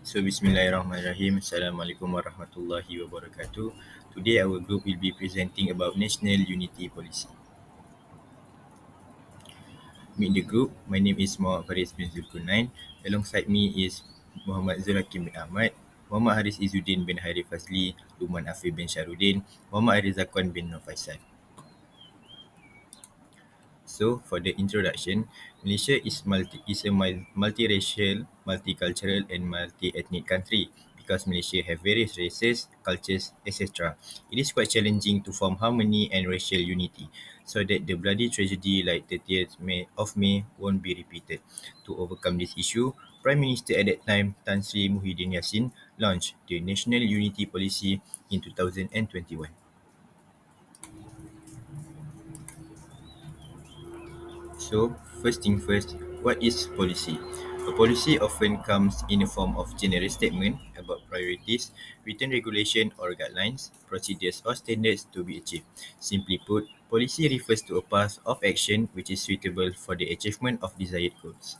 So Bismillahirrahmanirrahim. Assalamualaikum warahmatullahi wabarakatuh. Today our group will be presenting about National Unity Policy. Meet the group. My name is Muhammad Faris bin Zulkarnain. Alongside me is Muhammad Zulakim bin Ahmad, Muhammad Haris Izzuddin bin Hairi Fazli, Luman Afif bin Syaruddin, Muhammad Arizakwan bin Nur Faisal. So, for the introduction, Malaysia is a multiracial, multicultural, and multi-ethnic country. Because Malaysia have various races, cultures, etc., it is quite challenging to form harmony and racial unity, so that the bloody tragedy like 30th May won't be repeated. To overcome this issue, Prime Minister at that time, Tan Sri Muhyiddin Yassin, launched the National Unity Policy in 2021. So, first thing first, what is policy? A policy often comes in the form of general statement about priorities, written regulation or guidelines, procedures or standards to be achieved. Simply put, policy refers to a path of action which is suitable for the achievement of desired goals.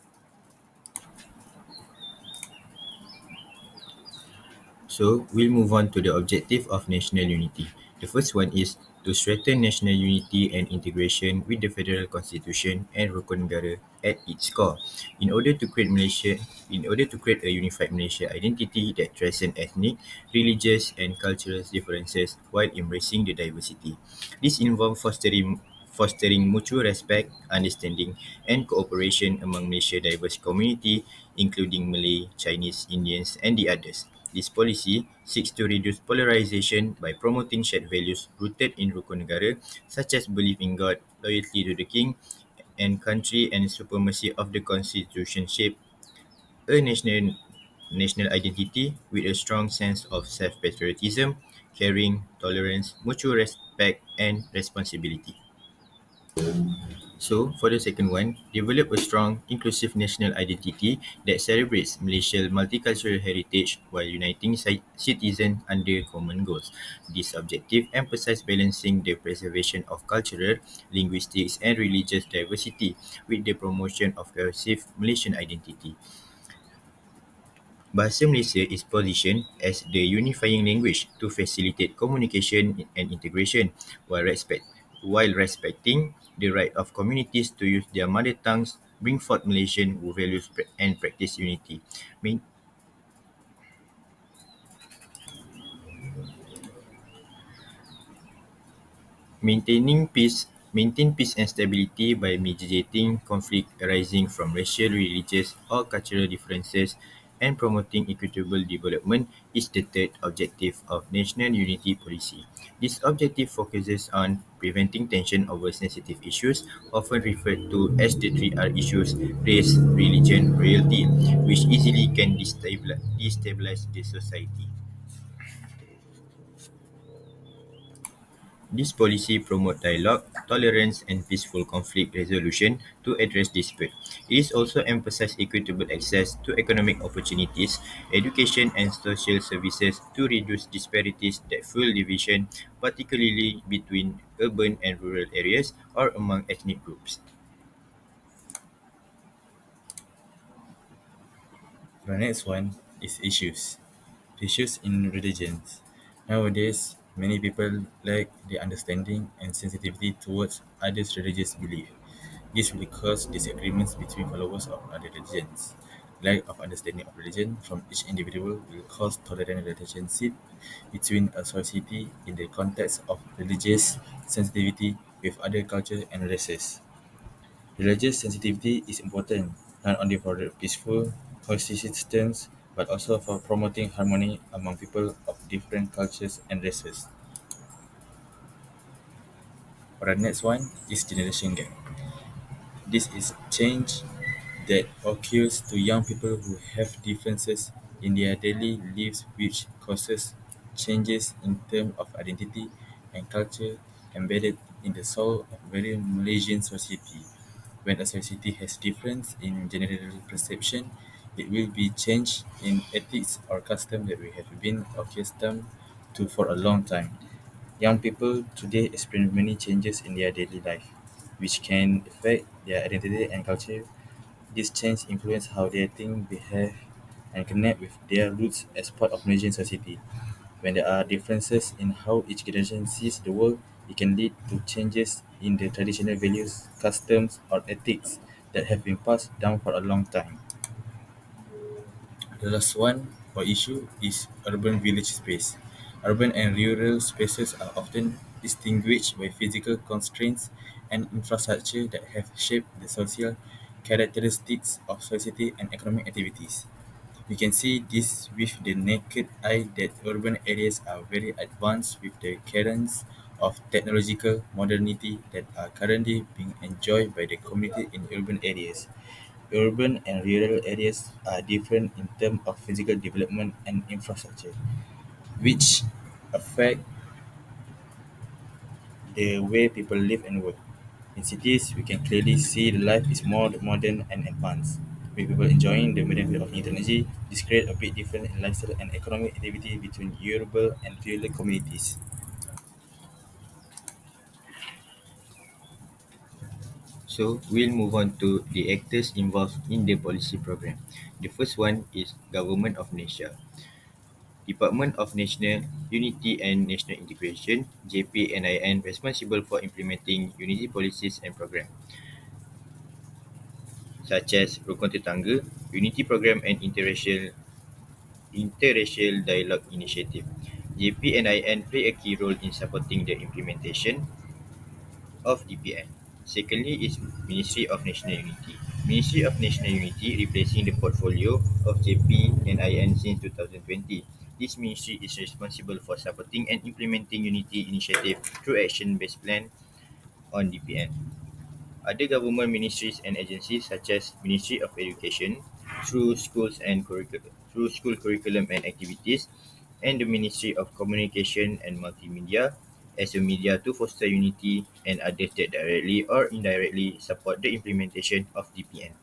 So we'll move on to the objective of national unity. The first one is to strengthen national unity and integration with the federal constitution and Rukun Negara at its core. In order to create a unified Malaysia identity that transcends ethnic, religious, and cultural differences while embracing the diversity. This involves fostering mutual respect, understanding, and cooperation among Malaysia's diverse community, including Malay, Chinese, Indians, and the others. This policy seeks to reduce polarization by promoting shared values rooted in Rukun Negara, such as belief in God, loyalty to the king and country, and supremacy of the constitution shape a national identity with a strong sense of self-patriotism, caring, tolerance, mutual respect, and responsibility. So, for the second one, develop a strong, inclusive national identity that celebrates Malaysia's multicultural heritage while uniting citizens under common goals. This objective emphasizes balancing the preservation of cultural, linguistic, and religious diversity with the promotion of cohesive Malaysian identity. Bahasa Malaysia is positioned as the unifying language to facilitate communication and integration while respecting the right of communities to use their mother tongues, bring forth Malaysian who values and practice unity. Main- Maintain peace and stability by mediating conflict arising from racial, religious, or cultural differences and promoting equitable development is the third objective of national unity policy. This objective focuses on preventing tension over sensitive issues, often referred to as the three R issues: race, religion, royalty, which easily can destabilize the society. This policy promotes dialogue, tolerance, and peaceful conflict resolution to address dispute. It is also emphasizes equitable access to economic opportunities, education, and social services to reduce disparities that fuel division, particularly between urban and rural areas or among ethnic groups. The next one is issues. Issues in religions. Nowadays, many people lack the understanding and sensitivity towards others' religious belief. This will cause disagreements between followers of other religions. Lack of understanding of religion from each individual will cause tolerant relationship between a society in the context of religious sensitivity with other cultures and races. Religious sensitivity is important not only for the peaceful coexistence but also for promoting harmony among people of different cultures and races. For the next one is generation gap. This is change that occurs to young people who have differences in their daily lives which causes changes in terms of identity and culture embedded in the soul of very Malaysian society. When a society has difference in general perception, it will be change in ethics or custom that we have been accustomed to for a long time. Young people today experience many changes in their daily life, which can affect their identity and culture. This change influence how they think, behave, and connect with their roots as part of Malaysian society. When there are differences in how each generation sees the world, it can lead to changes in the traditional values, customs, or ethics that have been passed down for a long time. The last one or issue is urban village space. Urban and rural spaces are often distinguished by physical constraints and infrastructure that have shaped the social characteristics of society and economic activities. We can see this with the naked eye that urban areas are very advanced with the currents of technological modernity that are currently being enjoyed by the community in urban areas. Urban and rural areas are different in terms of physical development and infrastructure, which affect the way people live and work. In cities, we can clearly see the life is more modern and advanced, with people enjoying the benefit of technology. This creates a bit different in lifestyle and economic activity between urban and rural communities. So we'll move on to the actors involved in the policy program. The first one is Government of Malaysia. Department of National Unity and National Integration (JPNIN) responsible for implementing unity policies and programs such as Rukun Tetangga, Unity Program and Interracial Dialogue Initiative. JPNIN play a key role in supporting the implementation of DPN. Secondly is Ministry of National Unity. Ministry of National Unity replacing the portfolio of JPNIN since 2020. This ministry is responsible for supporting and implementing unity initiative through action-based plan on DPN. Other government ministries and agencies such as Ministry of Education through school curriculum and activities, and the Ministry of Communication and Multimedia as a media to foster unity, and others that directly or indirectly support the implementation of DPN.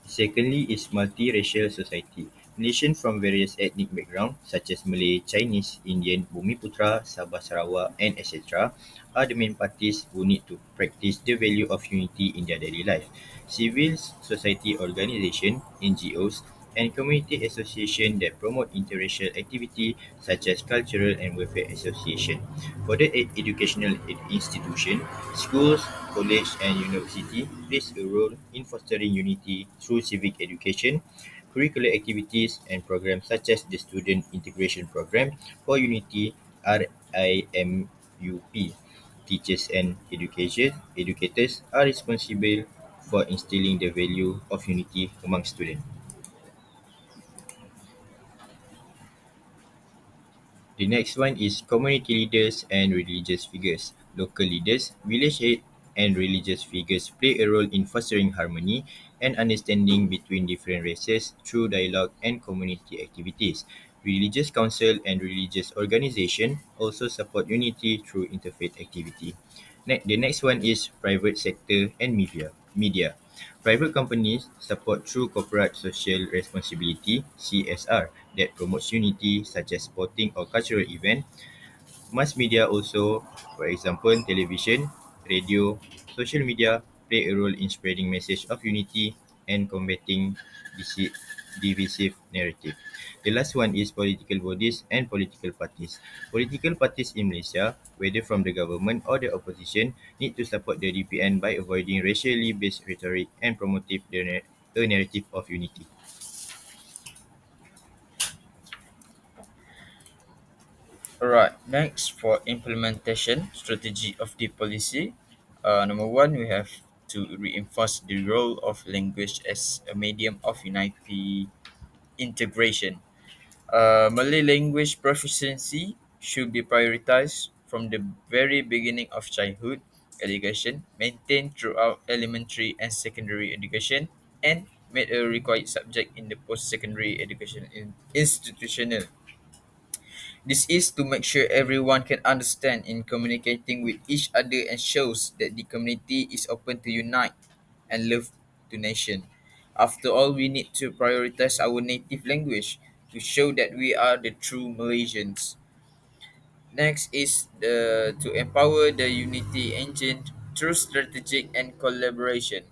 Secondly is multiracial society. Nations from various ethnic backgrounds such as Malay, Chinese, Indian, Bumiputra, Sabah Sarawak and etc. are the main parties who need to practice the value of unity in their daily life. Civil society organizations, NGOs, and community associations that promote interracial activity such as cultural and welfare association. For the educational institution, schools, college and university plays a role in fostering unity through civic education, curricular activities and programs such as the Student Integration Program for Unity RIMUP. Teachers and educators are responsible for instilling the value of unity among students. The next one is community leaders and religious figures. Local leaders, village head, and religious figures play a role in fostering harmony and understanding between different races through dialogue and community activities. Religious council and religious organization also support unity through interfaith activity. The next one is private sector and media. Private companies support through corporate social responsibility (CSR) that promotes unity such as sporting or cultural event. Mass media also, for example, television, radio, social media play a role in spreading message of unity and combating disi- divisive narrative. The last one is political bodies and political parties. Political parties in Malaysia, whether from the government or the opposition, need to support the DPN by avoiding racially based rhetoric and promoting a narrative of unity. Alright, next for implementation strategy of the policy. Number one, we have to reinforce the role of language as a medium of unity integration. Malay language proficiency should be prioritized from the very beginning of childhood education, maintained throughout elementary and secondary education, and made a required subject in the post-secondary education institutional. This is to make sure everyone can understand in communicating with each other and shows that the community is open to unite and love to nation. After all, we need to prioritize our native language to show that we are the true Malaysians. Next is to empower the unity engine through strategic and collaboration.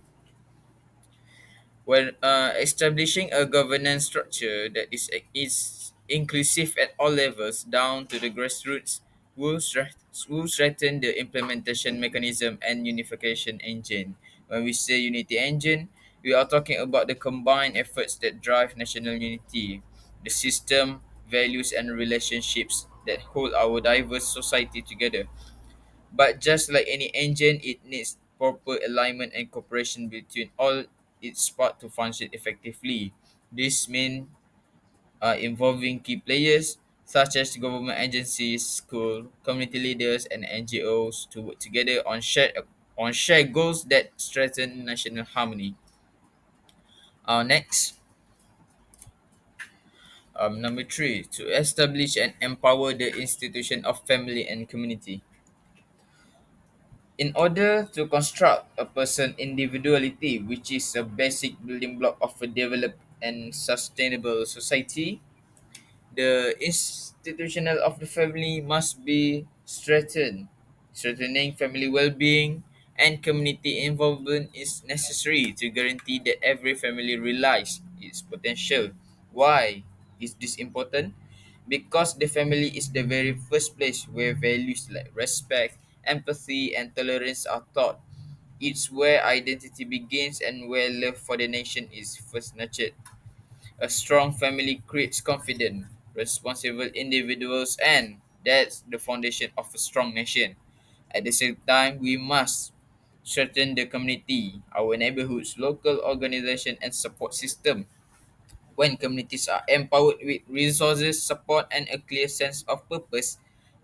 When establishing a governance structure that is inclusive at all levels down to the grassroots will strengthen the implementation mechanism and unification engine. When we say unity engine, we are talking about the combined efforts that drive national unity, the system, values, and relationships that hold our diverse society together. But just like any engine, it needs proper alignment and cooperation between all its parts to function effectively. This means involving key players such as government agencies, school, community leaders, and NGOs to work together on shared goals that strengthen national harmony. Next, number three, to establish and empower the institution of family and community. In order to construct a person individuality, which is a basic building block of a developed and sustainable society, the institutional of the family must be strengthened. Strengthening family well-being and community involvement is necessary to guarantee that every family realizes its potential. Why is this important? Because the family is the very first place where values like respect, empathy, and tolerance are taught. It's where identity begins and where love for the nation is first nurtured. A strong family creates confident, responsible individuals, and that's the foundation of a strong nation. At the same time, we must strengthen the community, our neighborhoods, local organization, and support system. When communities are empowered with resources, support, and a clear sense of purpose,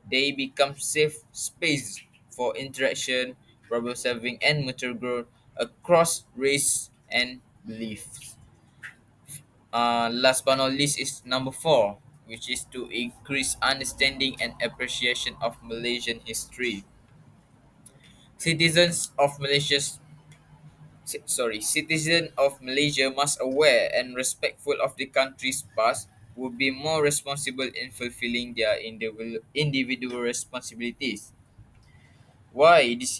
they become safe space for interaction, problem solving, and mutual growth across race and beliefs. Last but not least is number four, which is to increase understanding and appreciation of Malaysian history. Citizens of citizen of Malaysia must aware and respectful of the country's past would be more responsible in fulfilling their individual responsibilities. Why this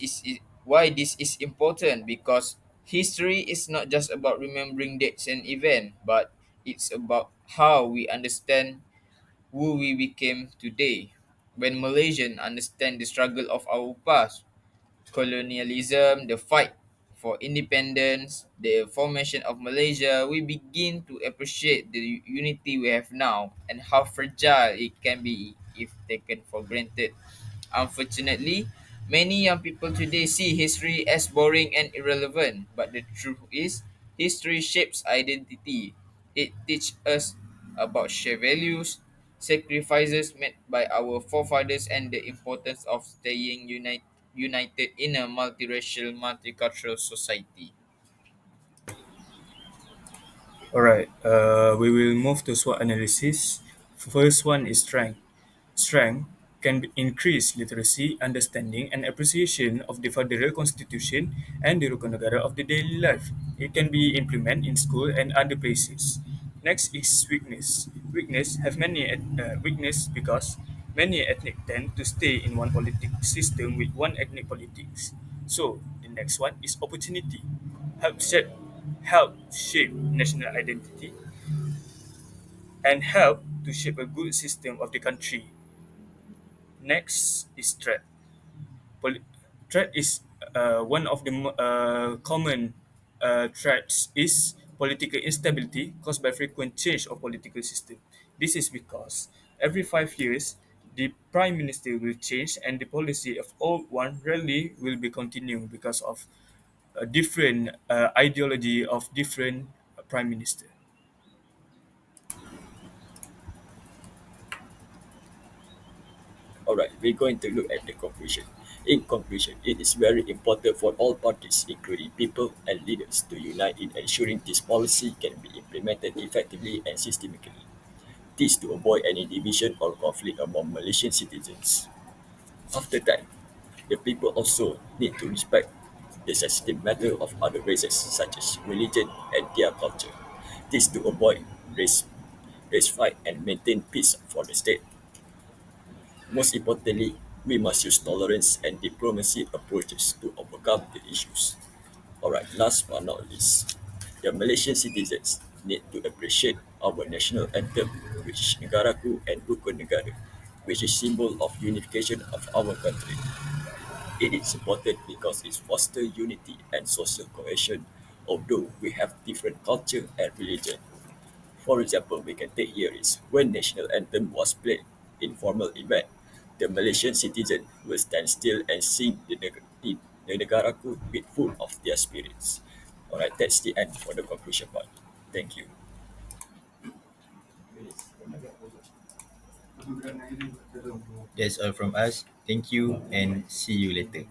is important? Because history is not just about remembering dates and events, but it's about how we understand who we became today. When Malaysians understand the struggle of our past, colonialism, the fight for independence, the formation of Malaysia, we begin to appreciate the unity we have now and how fragile it can be if taken for granted. Unfortunately, many young people today see history as boring and irrelevant, but the truth is, history shapes identity. It teaches us about shared values, sacrifices made by our forefathers, and the importance of staying united in a multiracial, multicultural society. Alright, we will move to SWOT analysis. First one is strength. Strength can increase literacy, understanding, and appreciation of the federal constitution and the Rukun Negara of the daily life. It can be implemented in school and other places. Next is weakness. Weakness because many ethnic tend to stay in one political system with one ethnic politics. So the next one is opportunity. Help shape, help shape national identity and help to shape a good system of the country. Next is threat. Poli- Threat is one of the common threats is political instability caused by frequent change of political system. This is because every 5 years the prime minister will change and the policy of old one rarely will be continued because of a different ideology of different prime minister. Alright, we're going to look at the conclusion. In conclusion, it is very important for all parties, including people and leaders, to unite in ensuring this policy can be implemented effectively and systematically. This to avoid any division or conflict among Malaysian citizens. After that, the people also need to respect the sensitive matter of other races such as religion and their culture. This to avoid race fight and maintain peace for the state. Most importantly, we must use tolerance and diplomacy approaches to overcome the issues. Alright, last but not least. The Malaysian citizens need to appreciate our national anthem, which is Negaraku and Rukun Negara, which is symbol of unification of our country. It is important because it fosters unity and social cohesion, although we have different culture and religion. For example, we can take here is when national anthem was played in formal event, the Malaysian citizen will stand still and sing the Negaraku with full of their spirits. Alright, that's the end for the conclusion part. Thank you. That's all from us. Thank you and see you later.